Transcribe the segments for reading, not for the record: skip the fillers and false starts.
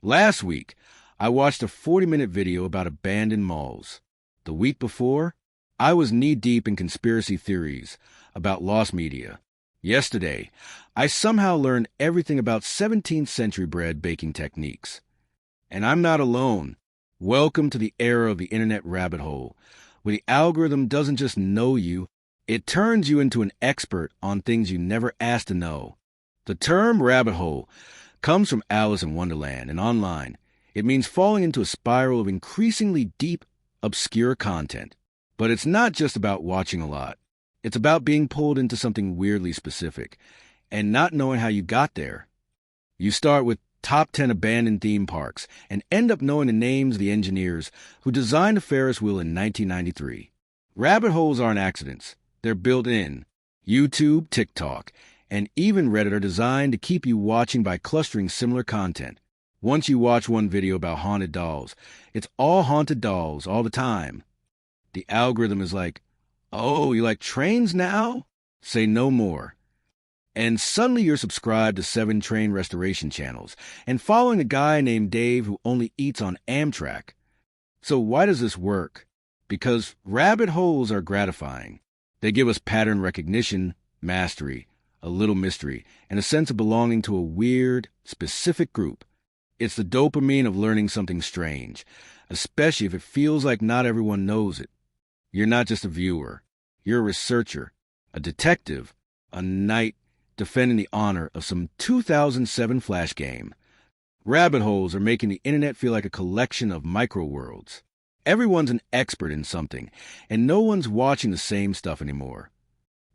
Last week, I watched a 40-minute video about abandoned malls. The week before, I was knee-deep in conspiracy theories about lost media. Yesterday, I somehow learned everything about 17th century bread baking techniques. And I'm not alone. Welcome to the era of the internet rabbit hole, where the algorithm doesn't just know you, it turns you into an expert on things you never asked to know. The term rabbit hole comes from Alice in Wonderland, and online, it means falling into a spiral of increasingly deep, obscure content. But it's not just about watching a lot. It's about being pulled into something weirdly specific and not knowing how you got there. You start with top 10 abandoned theme parks and end up knowing the names of the engineers who designed the Ferris wheel in 1993. Rabbit holes aren't accidents. They're built in. YouTube, TikTok, and even Reddit are designed to keep you watching by clustering similar content. Once you watch one video about haunted dolls, it's all haunted dolls all the time. The algorithm is like, oh, you like trains now? Say no more. And suddenly you're subscribed to 7 train restoration channels and following a guy named Dave who only eats on Amtrak. So why does this work? Because rabbit holes are gratifying. They give us pattern recognition, mastery, a little mystery, and a sense of belonging to a weird, specific group. It's the dopamine of learning something strange, especially if it feels like not everyone knows it. You're not just a viewer. You're a researcher, a detective, a knight defending the honor of some 2007 Flash game. Rabbit holes are making the internet feel like a collection of micro-worlds. Everyone's an expert in something, and no one's watching the same stuff anymore.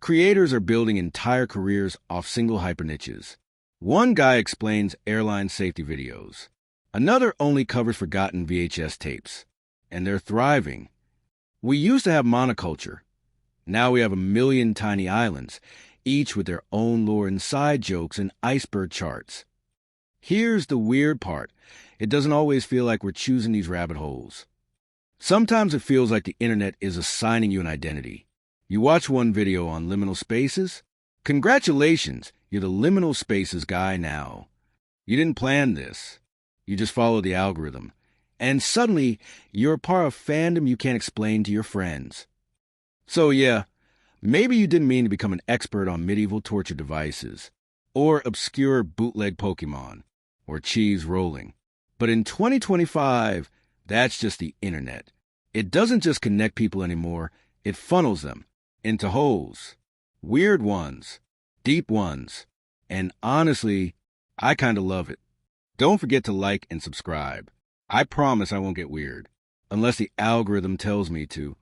Creators are building entire careers off single hyperniches. One guy explains airline safety videos. Another only covers forgotten VHS tapes. And they're thriving. We used to have monoculture. Now we have a million tiny islands, each with their own lore and side jokes and iceberg charts. Here's the weird part. It doesn't always feel like we're choosing these rabbit holes. Sometimes it feels like the internet is assigning you an identity. You watch one video on liminal spaces? Congratulations, you're the liminal spaces guy now. You didn't plan this. You just followed the algorithm. And suddenly, you're a part of fandom you can't explain to your friends. So yeah, maybe you didn't mean to become an expert on medieval torture devices, or obscure bootleg Pokemon, or cheese rolling. But in 2025, that's just the internet. It doesn't just connect people anymore, it funnels them into holes. Weird ones, deep ones, and honestly, I kind of love it. Don't forget to like and subscribe. I promise I won't get weird, unless the algorithm tells me to.